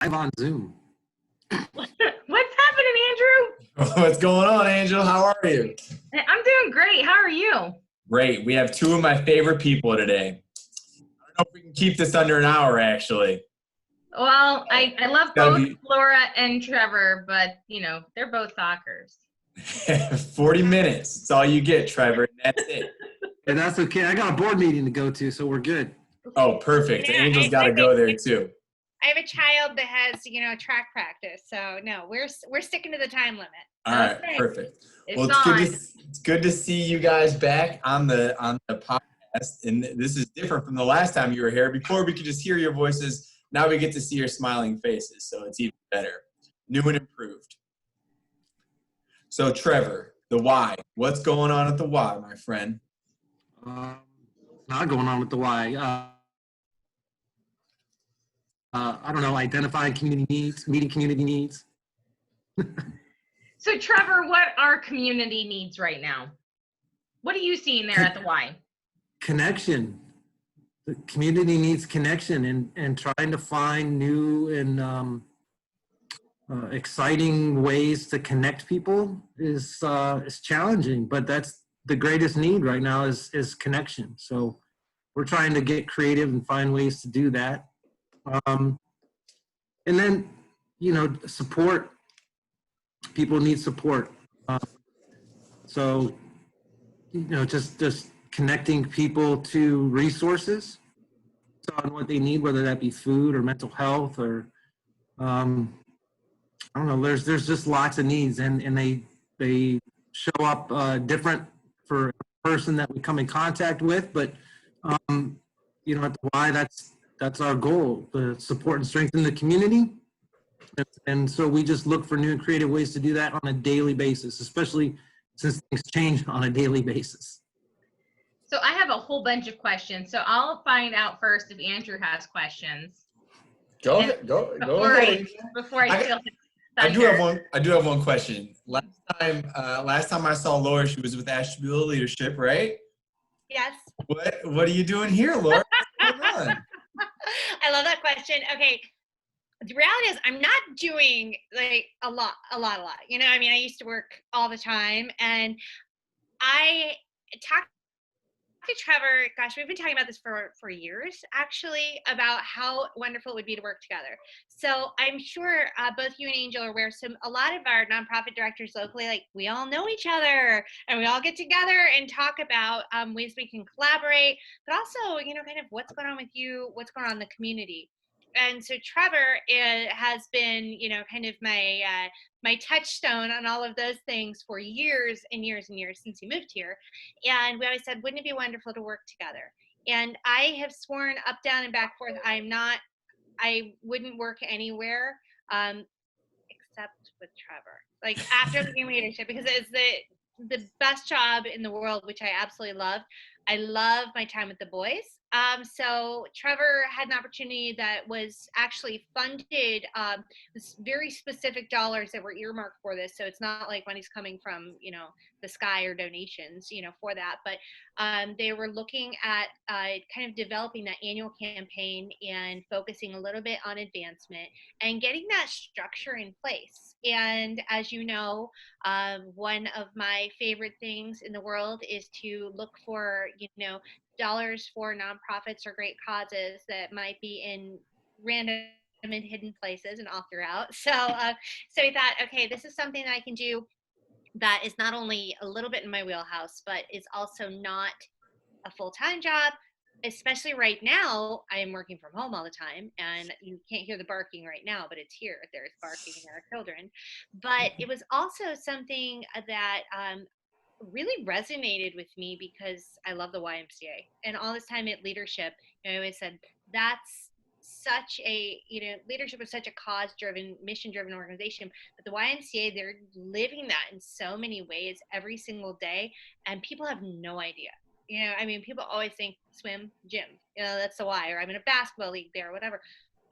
I'm on Zoom. What's happening, Andrew? What's going on, Angel? How are you? I'm doing great. How are you? Great. We have two of my favorite people today. I don't know if we can keep this under an hour, actually. Well, I love both Laura and Trevor, but, you know, they're both talkers. 40 minutes. That's all you get, Trevor. And that's it. And that's okay. I got a board meeting to go to, so we're good. Oh, perfect. Yeah, Angel's got to go there, too. I have a child that has, track practice. So, no, we're sticking to the time limit. All right, Okay. perfect. Well, it's good to see you guys back on the podcast. And this is different from the last time you were here. Before, we could just hear your voices. Now we get to see your smiling faces, so it's even better. New and improved. So, Trevor, the Y. What's going on at the Y, my friend? Not going on with the Y. I don't know, identifying community needs, meeting community needs. So, Trevor, what are community needs right now? What are you seeing there at the Y? Connection. The community needs connection, and trying to find new and exciting ways to connect people is challenging, but that's the greatest need right now is connection. So we're trying to get creative and find ways to do that. And then, support. People need support. So, just connecting people to resources on what they need, whether that be food or mental health or, I don't know, there's just lots of needs, and they show up different for a person that we come in contact with, but, at the Y, that's our goal, to support and strengthen the community. And so we just look for new and creative ways to do that on a daily basis, especially since things change on a daily basis. So I have a whole bunch of questions. So I'll find out first if Andrew has questions. Go ahead. Before I steal his thunder. I do have one question. Last time I saw Laura, she was with Ashtabula Leadership, right? Yes. What are you doing here, Laura? What's going on? I love that question. Okay. The reality is I'm not doing like a lot. I used to work all the time, and I talked to Trevor, gosh, we've been talking about this for years, actually, about how wonderful it would be to work together. So I'm sure both you and Angel are aware, a lot of our nonprofit directors locally, like, we all know each other, and we all get together and talk about ways we can collaborate, but also, kind of what's going on with you, what's going on in the community. And so Trevor has been, kind of my touchstone on all of those things for years and years and years since he moved here. And we always said, wouldn't it be wonderful to work together? And I have sworn up, down, and back forth, I wouldn't work anywhere except with Trevor. Like, after the leadership, because it's the best job in the world, which I absolutely love. I love my time with the boys. So Trevor had an opportunity that was actually funded, with very specific dollars that were earmarked for this. So it's not like money's coming from, the sky or donations, for that. But they were looking at kind of developing that annual campaign and focusing a little bit on advancement and getting that structure in place. And as you know, one of my favorite things in the world is to look for, dollars for nonprofits or great causes that might be in random and hidden places and all throughout. So we thought, okay, this is something that I can do that is not only a little bit in my wheelhouse, but is also not a full-time job. Especially right now, I am working from home all the time, and you can't hear the barking right now, but it's here. There's barking in our children. But it was also something that really resonated with me because I love the YMCA. And all this time at leadership, I always said, that's such a, leadership is such a cause-driven, mission-driven organization. But the YMCA, they're living that in so many ways every single day, and people have no idea. People always think swim, gym, that's the Y, or I'm in a basketball league there, or whatever.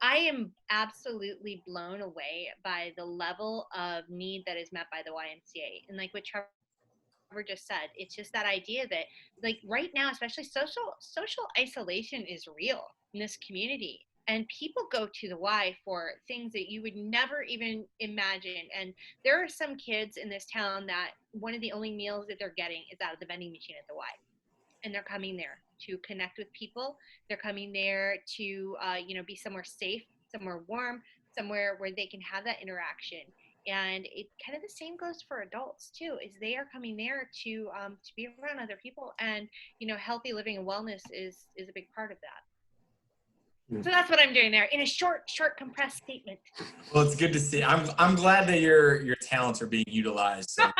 I am absolutely blown away by the level of need that is met by the YMCA. And like what Trevor just said, it's just that idea that, like, right now, especially social isolation is real in this community. and people go to the Y for things that you would never even imagine. And there are some kids in this town that one of the only meals that they're getting is out of the vending machine at the Y. And they're coming there to connect with people. They're coming there to, be somewhere safe, somewhere warm, somewhere where they can have that interaction. And it kind of the same goes for adults too, is they are coming there to be around other people. And, healthy living and wellness is a big part of that. So that's what I'm doing there in a short, compressed statement. Well, it's good to see. I'm glad that your talents are being utilized. So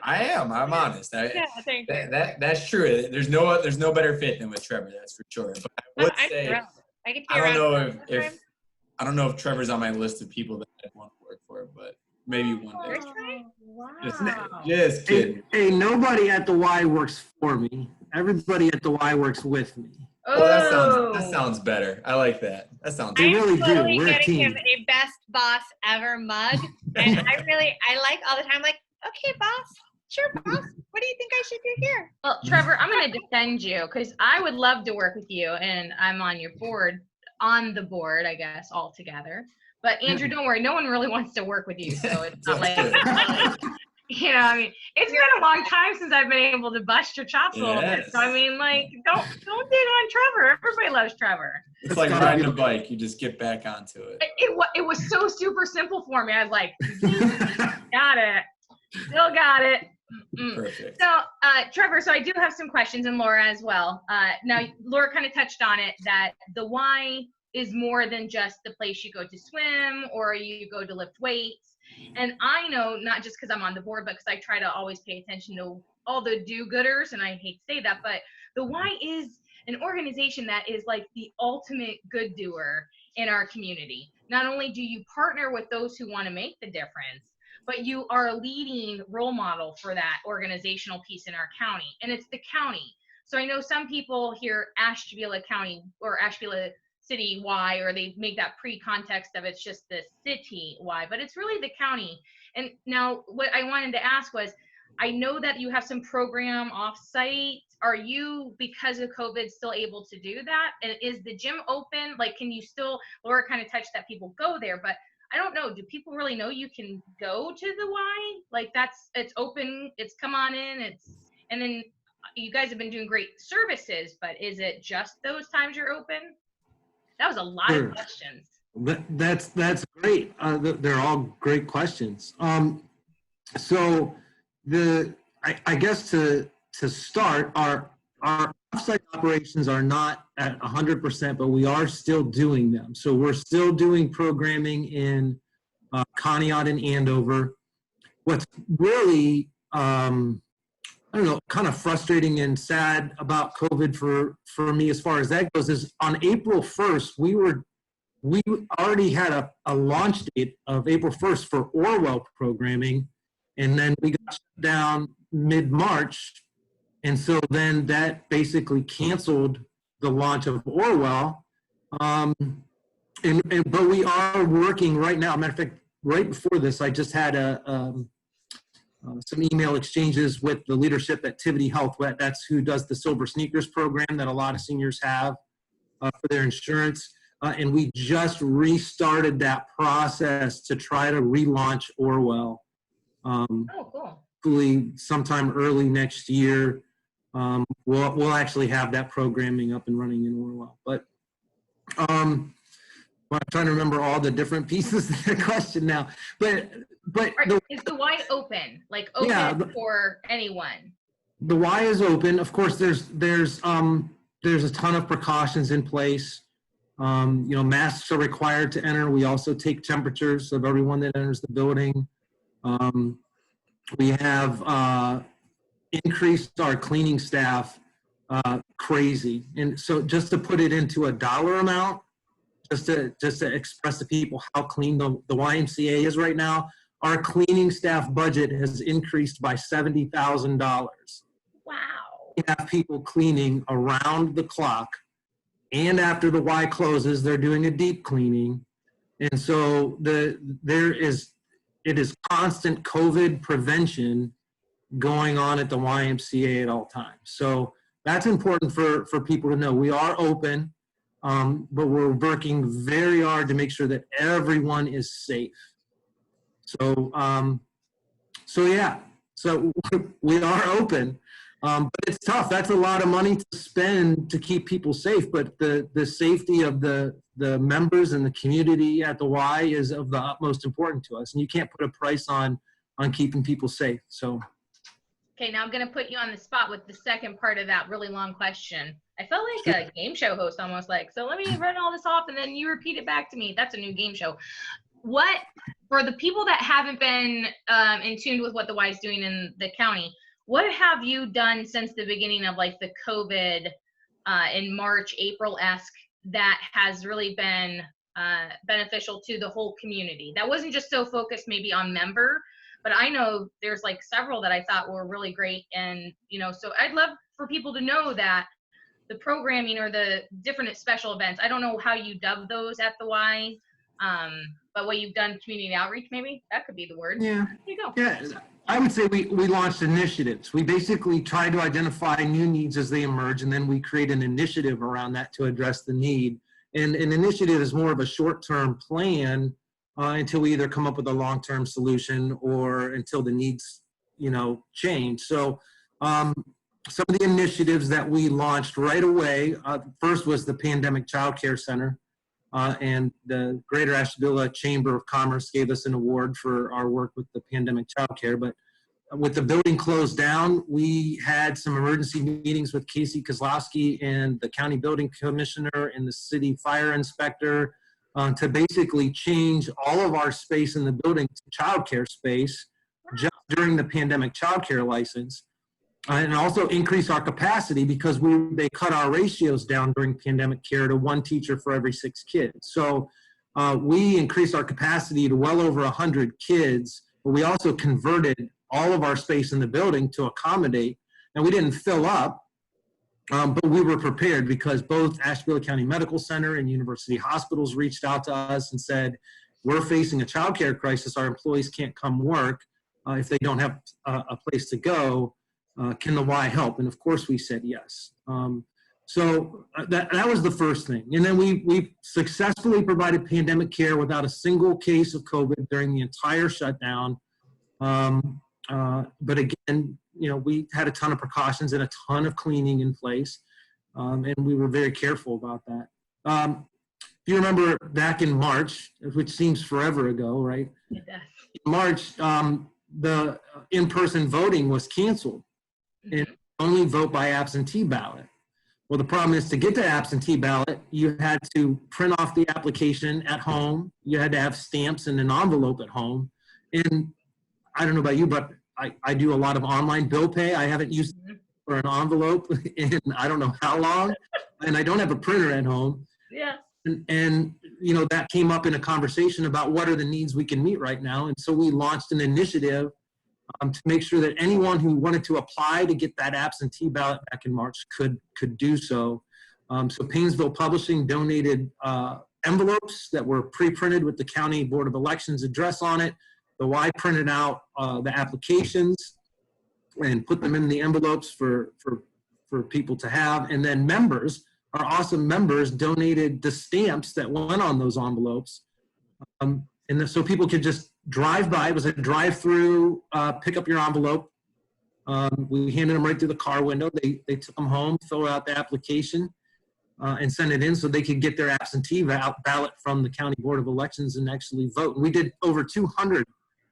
I'm honest. Yeah, thank you. That's true. There's no better fit than with Trevor. That's for sure. But I would say, thrilled. I get to be I don't around know if I don't know if Trevor's on my list of people that I want to work for, but maybe one day. Wow. Just kidding. Hey, nobody at the Y works for me. Everybody at the Y works with me. Well, that sounds better. I like that. That sounds. They really do. Totally We're a getting team. him a best boss ever mug, and I like all the time. Like, okay, boss, sure, boss. What do you think I should do here? Well, Trevor, I'm going to defend you because I would love to work with you, and I'm on the board, I guess, altogether. But Andrew, don't worry, no one really wants to work with you, so it's not like, it's been a long time since I've been able to bust your chops a little bit. So don't dig on Trevor. Everybody loves Trevor. It's like riding a bike. You just get back onto it. It was so super simple for me. I was like, got it, still got it. Perfect. So, Trevor, so I do have some questions, and Laura as well. Now, Laura kind of touched on it, that the Y is more than just the place you go to swim or you go to lift weights. And I know, not just because I'm on the board, but because I try to always pay attention to all the do-gooders, and I hate to say that, but the Y is an organization that is like the ultimate good doer in our community. Not only do you partner with those who want to make the difference, but you are a leading role model for that organizational piece in our county, and it's the county. So I know some people hear Ashtabula County or Ashtabula City Y, or they make that pre-context of it's just the city Y, but it's really the county. And now what I wanted to ask was, I know that you have some program off-site. Are you, because of COVID, still able to do that? And is the gym open? Like, can you still, Laura kind of touched that people go there, but I don't know, do people really know you can go to the Y? Like, it's open, it's come on in, and then you guys have been doing great services, but is it just those times you're open? That was a lot of questions. That's great. They're all great questions. So I guess to start, our offsite operations are not at 100%, but we are still doing them. So we're still doing programming in Conneaut and Andover. What's really kind of frustrating and sad about COVID for me as far as that goes is on April 1st, we already had a launch date of April 1st for Orwell programming, and then we got shut down mid-March, and so then that basically canceled the launch of Orwell. But we are working right now. Matter of fact, right before this, I just had some email exchanges with the leadership at Tivity Health. That's who does the Silver Sneakers program that a lot of seniors have for their insurance. And we just restarted that process to try to relaunch Orwell. Cool. Hopefully sometime early next year, we'll actually have that programming up and running in Orwell. But I'm trying to remember all the different pieces of the question now. But is the Y open? Like open for anyone? The Y is open. Of course, there's a ton of precautions in place. Masks are required to enter. We also take temperatures of everyone that enters the building. We have increased our cleaning staff crazy. And so just to put it into a dollar amount, just to express to people how clean the YMCA is right now, our cleaning staff budget has increased by $70,000. Wow. We have people cleaning around the clock, and after the Y closes, they're doing a deep cleaning. And so it is constant COVID prevention going on at the YMCA at all times. So that's important for people to know. We are open. but we're working very hard to make sure that everyone is safe. So, yeah, so we are open, but it's tough. That's a lot of money to spend to keep people safe, but the safety of the members and the community at the Y is of the utmost importance to us, and you can't put a price on keeping people safe. So. Okay, now I'm going to put you on the spot with the second part of that really long question. I felt like a game show host almost, like, so let me run all this off and then you repeat it back to me. That's a new game show. What, for the people that haven't been in tune with what the Y is doing in the county, what have you done since the beginning of like the COVID in March, April-esque that has really been beneficial to the whole community? That wasn't just so focused maybe on member, but I know there's like several that I thought were really great. And, you know, so I'd love for people to know that the programming or the different special events, I don't know how you dub those at the Y, but what you've done, community outreach, maybe that could be the word. Yeah. There you go. Yeah, I would say we launched initiatives. We basically try to identify new needs as they emerge, and then we create an initiative around that to address the need. And an initiative is more of a short-term plan until we either come up with a long-term solution or until the needs, you know, change. So some of the initiatives that we launched right away, first was the Pandemic Child Care Center, and the Greater Ashtabula Chamber of Commerce gave us an award for our work with the pandemic child care. But with the building closed down, we had some emergency meetings with Casey Kozlowski and the county building commissioner and the city fire inspector to basically change all of our space in the building to childcare space just during the pandemic childcare license, and also increase our capacity because they cut our ratios down during pandemic care to 1 teacher for every 6 kids. So we increased our capacity to well over 100 kids, but we also converted all of our space in the building to accommodate. And we didn't fill up, but we were prepared because both Ashtabula County Medical Center and University Hospitals reached out to us and said, we're facing a childcare crisis. Our employees can't come work if they don't have a place to go. Can the Y help? And of course we said yes. So that was the first thing. And then we successfully provided pandemic care without a single case of COVID during the entire shutdown. But again, you know, we had a ton of precautions and a ton of cleaning in place. And we were very careful about that. If you remember back in March, which seems forever ago, right? It does. In March, the in-person voting was canceled. And only vote by absentee ballot. Well, the problem is to get to absentee ballot, you had to print off the application at home. You had to have stamps in an envelope at home. And I don't know about you, but I do a lot of online bill pay. I haven't used it for an envelope in I don't know how long, and I don't have a printer at home. Yeah. And you know, that came up in a conversation about what are the needs we can meet right now. And so we launched an initiative to make sure that anyone who wanted to apply to get that absentee ballot back in March could do so. So Painesville Publishing donated envelopes that were pre-printed with the County Board of Elections address on it. The Y printed out the applications and put them in the envelopes for people to have. And then members, our awesome members, donated the stamps that went on those envelopes. So people could just drive by. It was a drive-through, pick up your envelope. We handed them right through the car window. They took them home, filled out the application, and sent it in so they could get their absentee ballot from the County Board of Elections and actually vote. And we did over 200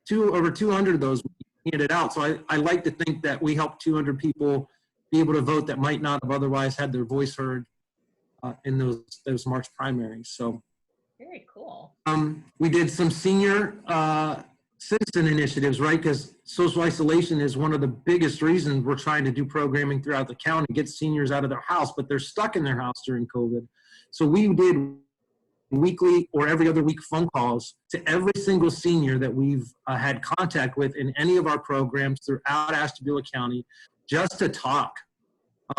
of those handed out. So I like to think that we helped 200 people be able to vote that might not have otherwise had their voice heard in those March primaries. So. Very cool. We did some senior citizen initiatives, right? Because social isolation is one of the biggest reasons we're trying to do programming throughout the county, get seniors out of their house, but they're stuck in their house during COVID. So we did weekly or every other week phone calls to every single senior that we've had contact with in any of our programs throughout Ashtabula County, just to talk.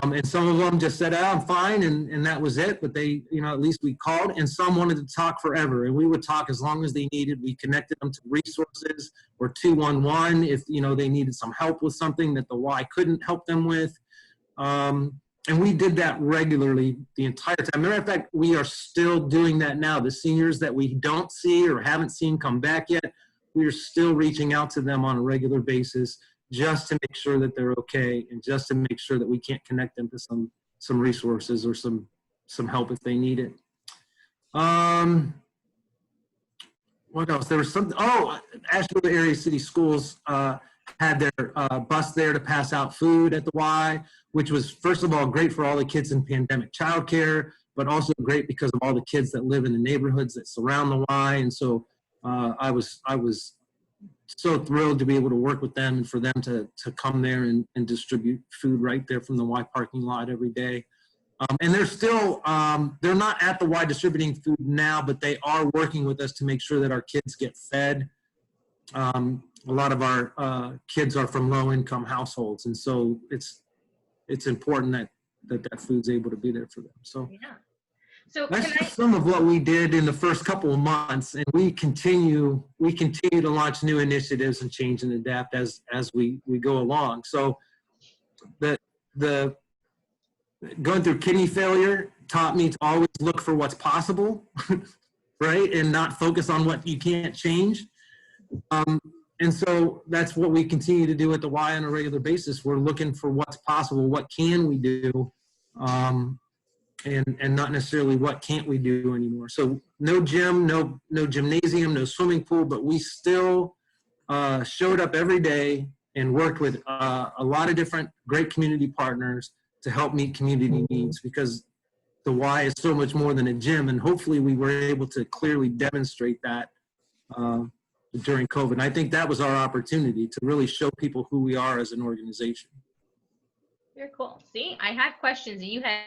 And some of them just said, oh, I'm fine, and that was it. But they, you know, at least we called, and some wanted to talk forever, and we would talk as long as they needed. We connected them to resources or 211 if, you know, they needed some help with something that the Y couldn't help them with. And And we did that regularly the entire time. Matter of fact, we are still doing that now. The seniors that we don't see or haven't seen come back yet, we are still reaching out to them on a regular basis just to make sure that they're okay and just to make sure that we can't connect them to some resources or some help if they need it. What else? There was something. Oh, Asheville Area City Schools had their bus there to pass out food at the Y, which was, first of all, great for all the kids in pandemic childcare, but also great because of all the kids that live in the neighborhoods that surround the Y. And so I was so thrilled to be able to work with them and for them to come there and distribute food right there from the Y parking lot every day. And they're still, they're not at the Y distributing food now, but they are working with us to make sure that our kids get fed. A lot of our kids are from low-income households, and so it's important that food's able to be there for them. So Yeah. So that's just some of what we did in the first couple of months, and we continue to launch new initiatives and change and adapt as we go along. So the going through kidney failure taught me to always look for what's possible, right, and not focus on what you can't change. And so that's what we continue to do at the Y on a regular basis. We're looking for what's possible, what can we do, and not necessarily what can't we do anymore. So no gym, no gymnasium, no swimming pool, but we still showed up every day and worked with a lot of different great community partners to help meet community needs, because the Y is so much more than a gym, and hopefully we were able to clearly demonstrate that during COVID. And I think that was our opportunity to really show people who we are as an organization. Very cool. See, I had questions and you had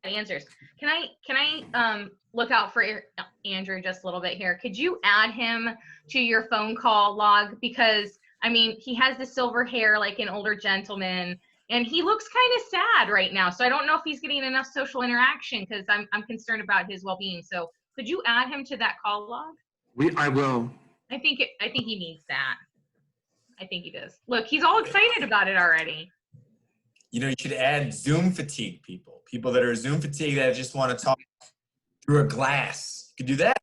answers. Can I look out for Andrew just a little bit here? Could you add him to your phone call log? Because I mean, he has the silver hair like an older gentleman, and he looks kind of sad right now. So I don't know if he's getting enough social interaction, because I'm concerned about his well-being. So could you add him to that call log? I will. I think he needs that. I think he does. Look, he's all excited about it already. You know, you should add Zoom fatigue people that are Zoom fatigue that just want to talk through a glass. You could do that.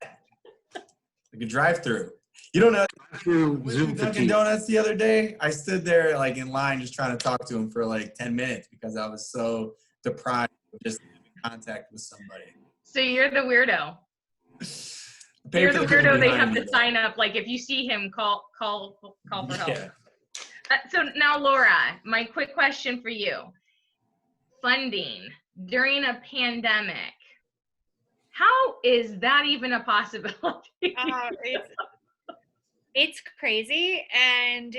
Like a drive-through. You don't know. Through With Zoom Dunkin' fatigue. Donuts the other day, I stood there like in line just trying to talk to him for like 10 minutes because I was so deprived of just having contact with somebody. So you're the weirdo. You're the weirdo they have to sign up. Like if you see him, call for help. Yeah. So now, Laura, my quick question for you. Funding during a pandemic. How is that even a possibility? It's crazy, and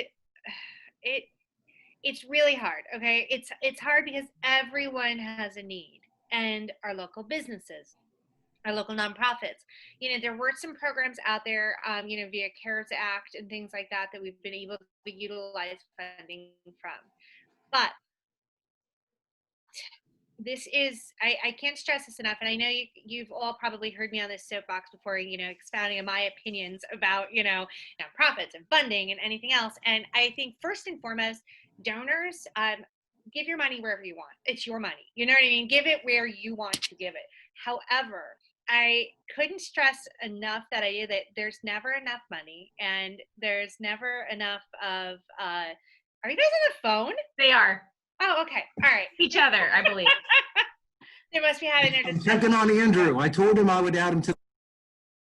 it's really hard. Okay, it's hard because everyone has a need, and our local businesses, our local nonprofits. You know, there were some programs out there, you know, via CARES Act and things like that we've been able to utilize funding from. But this is, I can't stress this enough, and I know you've all probably heard me on this soapbox before, you know, expounding on my opinions about, you know, nonprofits and funding and anything else. And I think first and foremost, donors, give your money wherever you want. It's your money. You know what I mean? Give it where you want to give it. However, I couldn't stress enough that idea that there's never enough money, and there's never enough of, are you guys on the phone? They are. Oh, okay. All right. Each other, I believe. They must be having their I'm checking on Andrew. I told him I would add him to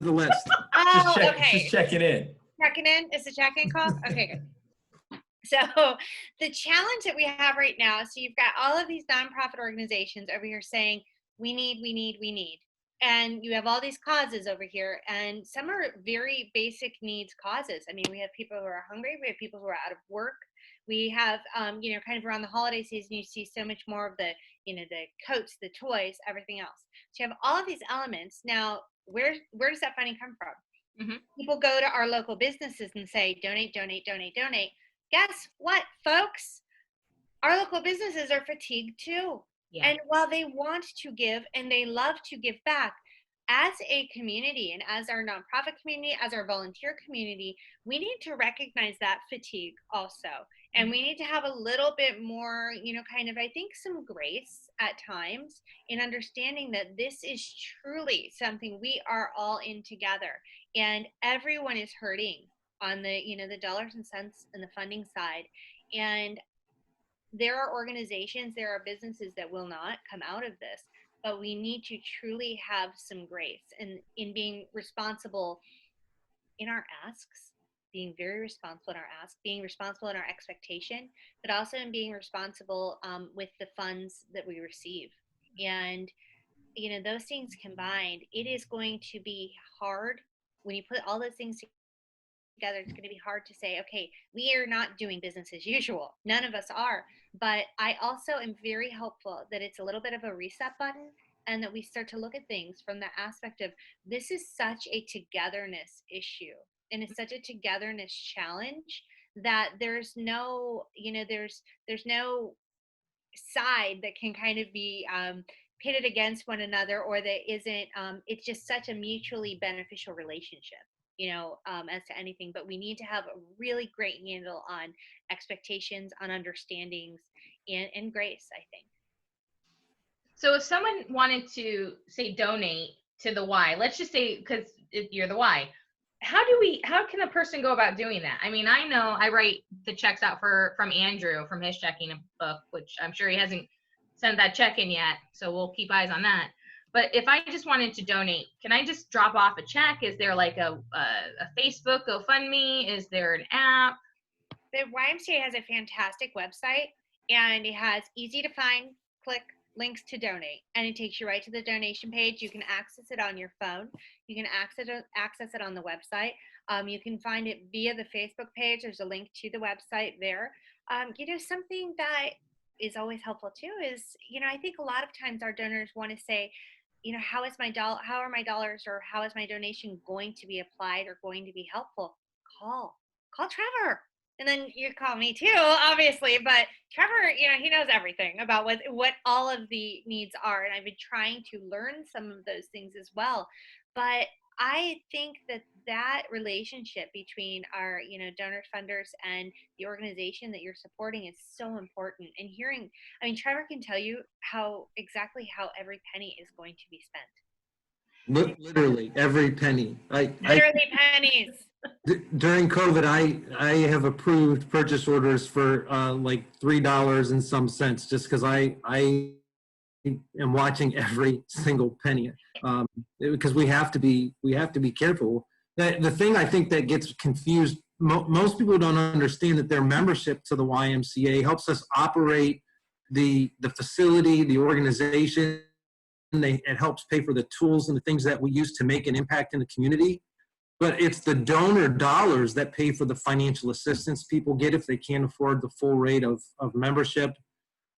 the list. Oh, okay. Just checking in. Checking in? Is the check-in call? Okay, good. So the challenge that we have right now, so you've got all of these nonprofit organizations over here saying, we need. And you have all these causes over here, and some are very basic needs causes. I mean, we have people who are hungry. We have people who are out of work. We have, you know, kind of around the holiday season, you see so much more of the, you know, the coats, the toys, everything else. So you have all of these elements. Now, where does that funding come from? Mm-hmm. People go to our local businesses and say, donate. Guess what, folks? Our local businesses are fatigued too. Yeah. And while they want to give and they love to give back, as a community and as our nonprofit community, as our volunteer community, we need to recognize that fatigue also. And we need to have a little bit more, you know, kind of, I think, some grace at times in understanding that this is truly something we are all in together, and everyone is hurting on the, you know, the dollars and cents and the funding side. And there are organizations, there are businesses that will not come out of this, but we need to truly have some grace and in being responsible in our asks, being very responsible in our ask, being responsible in our expectation, but also in being responsible with the funds that we receive. And, you know, those things combined, it is going to be hard when you put all those things together. It's going to be hard to say, okay, we are not doing business as usual. None of us are. But I also am very hopeful that it's a little bit of a reset button, and that we start to look at things from the aspect of this is such a togetherness issue, and it's such a togetherness challenge that there's no, you know, there's no side that can kind of be pitted against one another, or that isn't, it's just such a mutually beneficial relationship, you know, as to anything. But we need to have a really great handle on expectations, on understandings, and grace, I think. So if someone wanted to say donate to the Y, let's just say, because you're the Y, how can a person go about doing that? I mean, I know I write the checks out from Andrew from his checking book, which I'm sure he hasn't sent that check in yet, so we'll keep eyes on that. But if I just wanted to donate, can I just drop off a check? Is there like a Facebook GoFundMe? Is there an app? The YMCA has a fantastic website, and it has easy to find, click links to donate, and it takes you right to the donation page. You can access it on your phone. You can access it on the website. You can find it via the Facebook page. There's a link to the website there. You know, something that is always helpful too is, you know, I think a lot of times our donors want to say, you know, how are my dollars, or how is my donation going to be applied or going to be helpful? Call Trevor. And then you call me too, obviously, but Trevor, you know, he knows everything about what all of the needs are. And I've been trying to learn some of those things as well. But I think that relationship between our, you know, donors, funders, and the organization that you're supporting is so important. And hearing, I mean, Trevor can tell you exactly how every penny is going to be spent. Literally every penny. Literally pennies. During COVID, I have approved purchase orders for like $3 and some cents, just because I am watching every single penny, because we have to be careful. The thing I think that gets confused, most people don't understand that their membership to the YMCA helps us operate the facility, the organization. It helps pay for the tools and the things that we use to make an impact in the community. But it's the donor dollars that pay for the financial assistance people get if they can't afford the full rate of membership,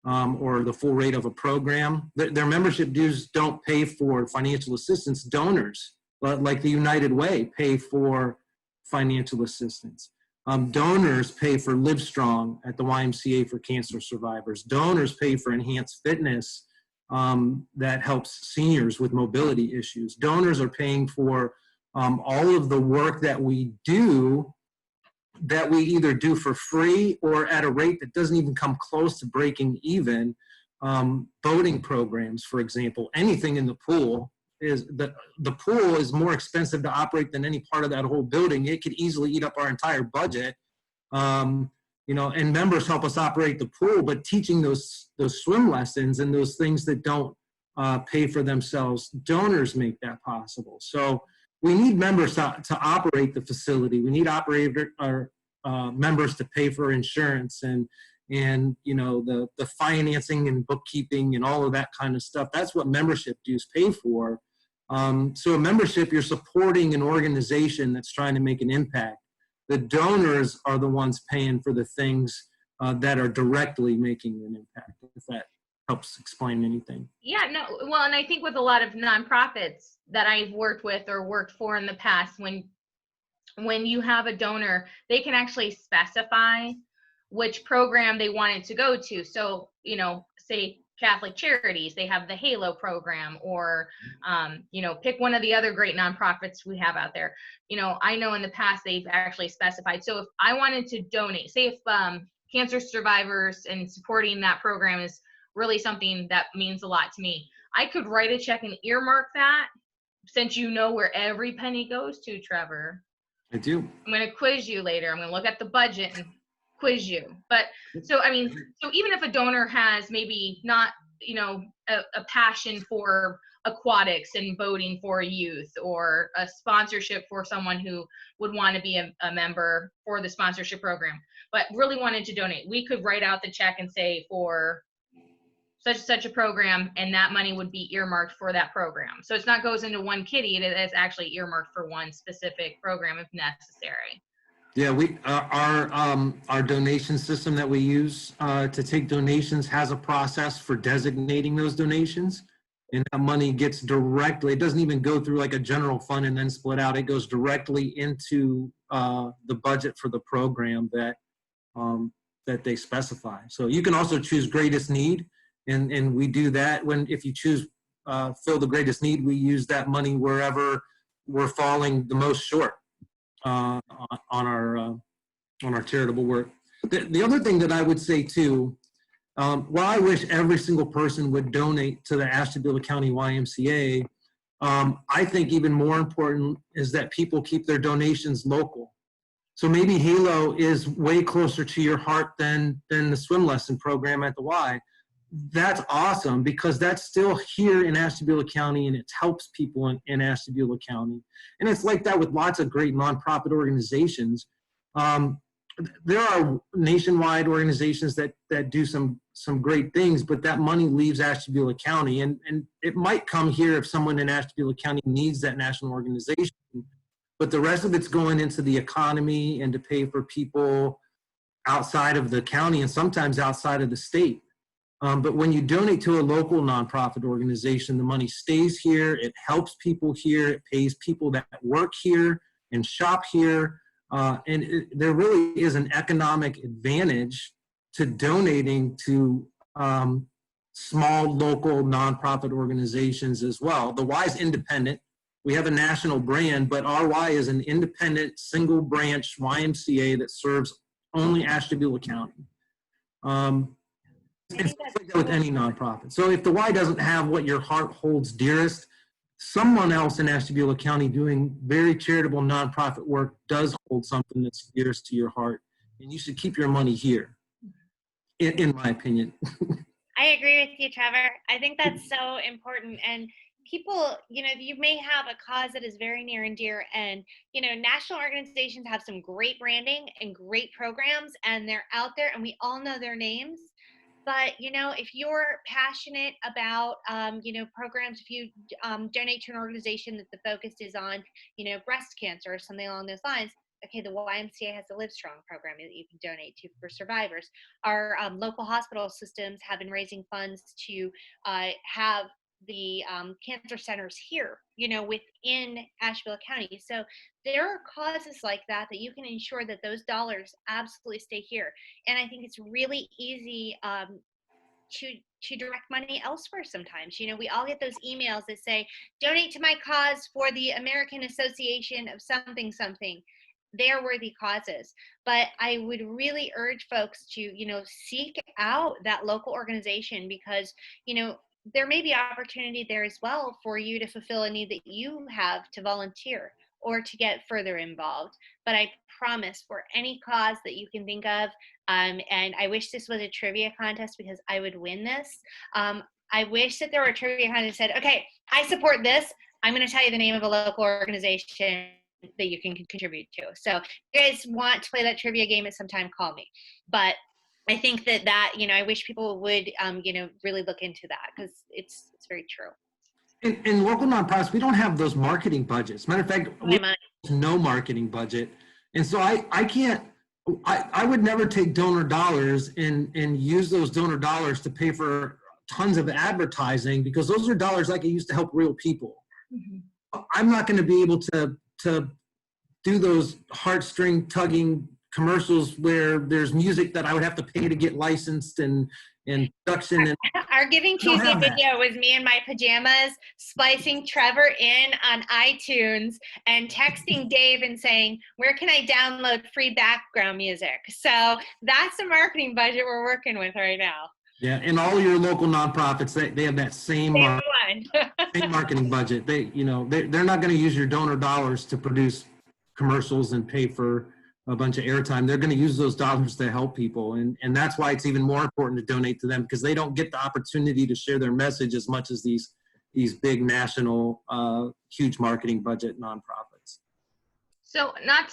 or the full rate of a program. Their membership dues don't pay for financial assistance. Donors, like the United Way, pay for financial assistance. Donors pay for Livestrong at the YMCA for cancer survivors. Donors pay for enhanced fitness that helps seniors with mobility issues. Donors are paying for all of the work that we do, that we either do for free or at a rate that doesn't even come close to breaking even. Boating programs, for example, anything in the pool is the pool is more expensive to operate than any part of that whole building. It could easily eat up our entire budget. You know, and members help us operate the pool, but teaching those swim lessons and those things that don't pay for themselves, donors make that possible. So we need members to operate the facility. We need members to pay for insurance and you know, the financing and bookkeeping and all of that kind of stuff. That's what membership dues pay for. So a membership, you're supporting an organization that's trying to make an impact. The donors are the ones paying for the things that are directly making an impact, if that helps explain anything. Yeah, no, well, and I think with a lot of nonprofits that I've worked with or worked for in the past, when you have a donor, they can actually specify which program they want it to go to. So, you know, say Catholic Charities, they have the Halo program, or, you know, pick one of the other great nonprofits we have out there. You know, I know in the past they've actually specified. So if I wanted to donate, say if cancer survivors and supporting that program is really something that means a lot to me. I could write a check and earmark that, since you know where every penny goes to, Trevor. I do. I'm going to quiz you later. I'm going to look at the budget and quiz you. But so, I mean, so even if a donor has maybe not, you know, a passion for aquatics and boating for youth, or a sponsorship for someone who would want to be a member for the sponsorship program, but really wanted to donate, we could write out the check and say for such a program, and that money would be earmarked for that program. So it's not goes into one kitty, it is actually earmarked for one specific program if necessary. Yeah, our donation system that we use to take donations has a process for designating those donations, and that money gets directly, it doesn't even go through like a general fund and then split out. It goes directly into the budget for the program that they specify. So you can also choose greatest need, and we do that if you choose fill the greatest need, we use that money wherever we're falling the most short on our charitable work. The other thing that I would say too, while I wish every single person would donate to the Ashtabula County YMCA, I think even more important is that people keep their donations local. So maybe Halo is way closer to your heart than the swim lesson program at the Y. That's awesome, because that's still here in Ashtabula County, and it helps people in Ashtabula County. And it's like that with lots of great nonprofit organizations. There are nationwide organizations that do some great things, but that money leaves Ashtabula County, and it might come here if someone in Ashtabula County needs that national organization, but the rest of it's going into the economy and to pay for people outside of the county and sometimes outside of the state. But when you donate to a local nonprofit organization, the money stays here, it helps people here, it pays people that work here and shop here, and there really is an economic advantage to donating to small local nonprofit organizations as well. The Y is independent. We have a national brand, but our Y is an independent, single branch YMCA that serves only Ashtabula County. It's like that with any nonprofit. So if the Y doesn't have what your heart holds dearest, someone else in Ashtabula County doing very charitable nonprofit work does hold something that's dearest to your heart, and you should keep your money here, in my opinion. I agree with you, Trevor. I think that's so important. And people, you know, you may have a cause that is very near and dear, and, you know, national organizations have some great branding and great programs, and they're out there and we all know their names. But, you know, if you're passionate about, you know, programs, if you donate to an organization that the focus is on, you know, breast cancer or something along those lines, okay, the YMCA has a Livestrong program that you can donate to for survivors. Our local hospital systems have been raising funds to have the cancer centers here, you know, within Ashtabula County. So there are causes like that you can ensure that those dollars absolutely stay here. And I think it's really easy to direct money elsewhere sometimes. You know, we all get those emails that say, donate to my cause for the American Association of something something. They're worthy causes. But I would really urge folks to, you know, seek out that local organization, because, you know, there may be opportunity there as well for you to fulfill a need that you have to volunteer or to get further involved. But I promise, for any cause that you can think of, and I wish this was a trivia contest because I would win this. I wish that there were a trivia contest that said, okay, I support this. I'm going to tell you the name of a local organization that you can contribute to. So if you guys want to play that trivia game at some time, call me. But I think that, you know, I wish people would, you know, really look into that, because it's very true. In local nonprofits, we don't have those marketing budgets. Matter of fact, we have no marketing budget. And so I would never take donor dollars and use those donor dollars to pay for tons of advertising, because those are dollars I could use to help real people. Mm-hmm. I'm not going to be able to do those heartstring tugging commercials where there's music that I would have to pay to get licensed, and and production. And Our Giving don't Tuesday have that. video was me in my pajamas splicing Trevor in on iTunes and texting Dave and saying, where can I download free background music? So that's the marketing budget we're working with right now. Yeah, and all your local nonprofits, they have that same Same one. same marketing budget. They're not going to use your donor dollars to produce commercials and pay for a bunch of airtime. They're going to use those dollars to help people, and that's why it's even more important to donate to them, because they don't get the opportunity to share their message as much as these big national huge marketing budget nonprofits. So not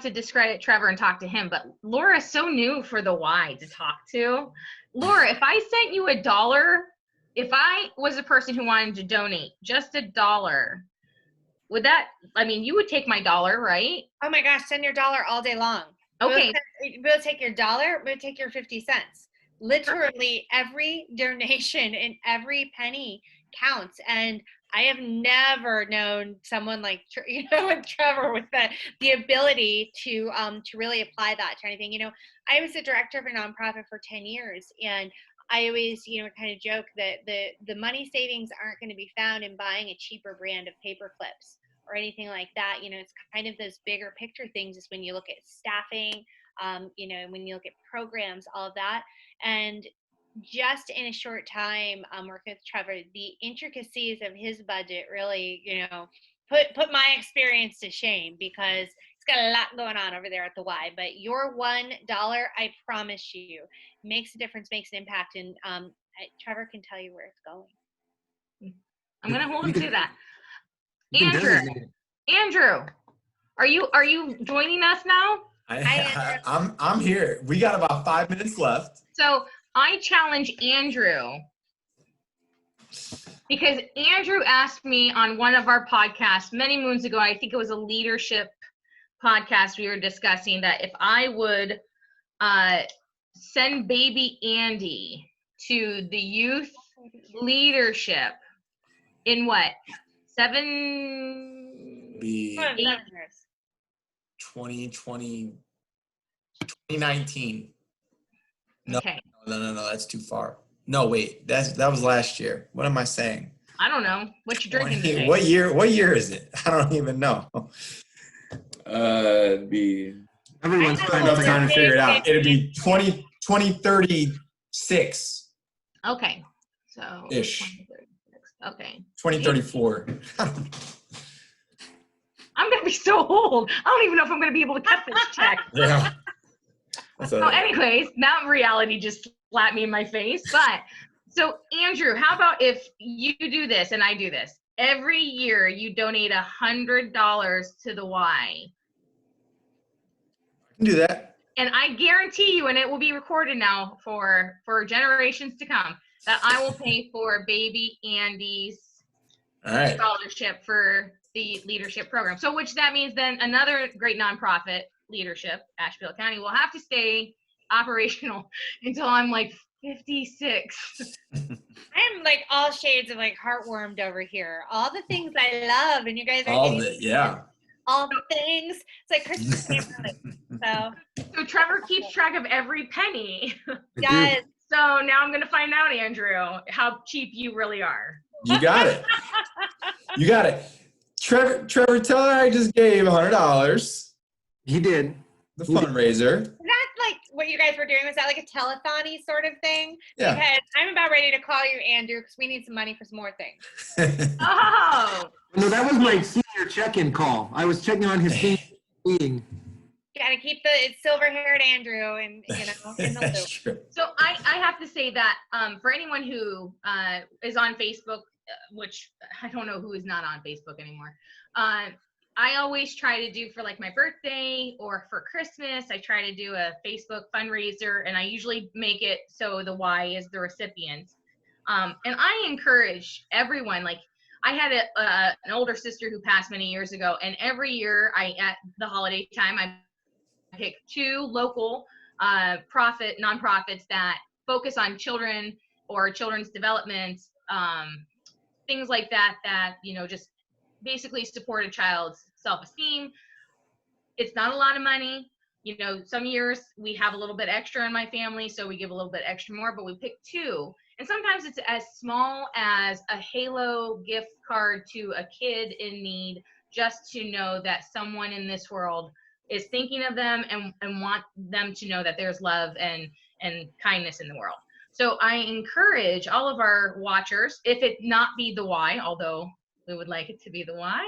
to discredit Trevor and talk to him, but Laura's so new for the Y to talk to. Laura, if I sent you $1, if I was a person who wanted to donate just $1, would that, I mean, you would take my $1, right? Oh my gosh, send your $1 all day long. Okay. We'll take your $1, we'll take your 50 cents. Literally every donation and every penny counts. And I have never known someone like, with Trevor with the ability to really apply that to anything. I was the director of a nonprofit for 10 years, and I always, kind of joke that the money savings aren't going to be found in buying a cheaper brand of paper clips or anything like that. It's kind of those bigger picture things is when you look at staffing, when you look at programs, all of that. And just in a short time working with Trevor, the intricacies of his budget really, put my experience to shame, because it's got a lot going on over there at the Y. But your $1, I promise you, makes a difference, makes an impact, and Trevor can tell you where it's going. I'm gonna hold him to that. You can designate it. Andrew, are you joining us now? I'm here. We got about 5 minutes left. So I challenge Andrew, because Andrew asked me on one of our podcasts many moons ago, I think it was a leadership podcast, we were discussing that if I would send baby Andy to the youth leadership in what, 2019. No, Okay. no, that's too far. No, wait, that was last year. What am I saying? I don't know. What you drinking today? What year is it? I don't even know. It'd be Everyone's trying to figure it out. It'd be 2036. Okay. So Ish. 2036. Okay. 2034. I'm gonna be so old. I don't even know if I'm gonna be able to cut this check. Yeah. So anyways, now reality just slapped me in my face. But so Andrew, how about if you do this and I do this? Every year you donate $100 to the Y. I can do that. And I guarantee you, and it will be recorded now for generations to come, that I will pay for baby Andy's All right. scholarship for the leadership program. So which that means then another great nonprofit, leadership, Asheville County, will have to stay operational until I'm like 56. I'm like all shades of like heartwarmed over here. All the things I love, and you guys are All getting of it, yeah. all the things. It's like Christmas neighborhood. So Trevor keeps track of every penny. Guys, So now I'm gonna find out, Andrew, how cheap you really are. You got it. You got it. Trevor, tell her I just gave $100. He did. The fundraiser. is that like what you guys were doing? Was that like a telethon-y sort of thing? Yeah. Because I'm about ready to call you, Andrew, because we need some money for some more things. Oh, No, that was my senior check-in call. I was checking on his senior meeting. Got to keep the silver-haired Andrew and in the That's loop. true. so I have to say that for anyone who is on Facebook, which I don't know who is not on Facebook anymore, I always try to do for like my birthday or for Christmas, I try to do a Facebook fundraiser, and I usually make it so the Y is the recipient. And I encourage everyone, like I had an older sister who passed many years ago, and every year at the holiday time, I pick 2 local nonprofits that focus on children or children's development, things like that, just basically support a child's self-esteem. It's not a lot of money. you know, some years we have a little bit extra in my family, so we give a little bit extra more, but we pick 2. And sometimes it's as small as a Halo gift card to a kid in need, just to know that someone in this world is thinking of them and want them to know that there's love and kindness in the world. So I encourage all of our watchers, if it not be the Y, although we would like it to be the Y,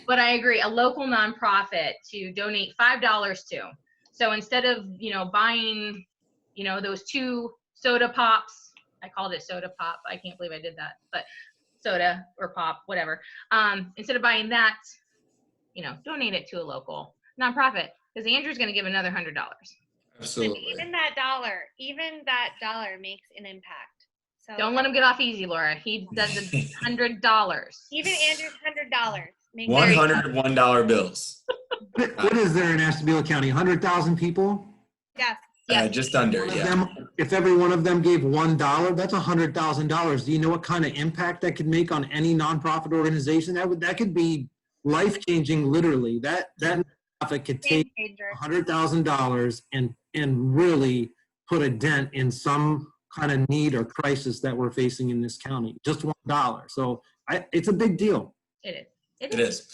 but I agree, a local nonprofit to donate $5 to. So instead of, you know, buying, you know, those 2 soda pops, I called it soda pop. I can't believe I did that, but soda or pop, whatever. Instead of buying that, you know, donate it to a local nonprofit, because Andrew's going to give another $100. Absolutely. Even that dollar makes an impact. So Don't let him get off easy, Laura. He does $100. even Andrew's $100 makes $101 bills. What is there in Ashtabula County? 100,000 people? Yes. Yes. Just under, One of yeah. them, if every one of them gave $1, that's $100,000. Do you know what kind of impact that could make on any nonprofit organization? That could be life-changing, literally. That nonprofit could take Game changer. $100,000 and really put a dent in some kind of need or crisis that we're facing in this county. Just $1. So it's a big deal. It is. It is.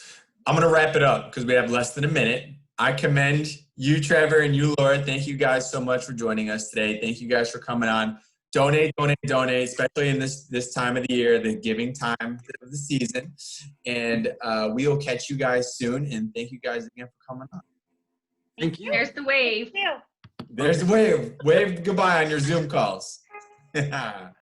I'm going to wrap it up because we have less than a minute. I commend you, Trevor, and you, Laura. Thank you guys so much for joining us today. Thank you guys for coming on. Donate, donate, donate, especially in this time of the year, the giving time of the season. And we will catch you guys soon. And thank you guys again for coming on. Thank you. There's the wave. Thank you. There's the wave. Wave goodbye on your Zoom calls.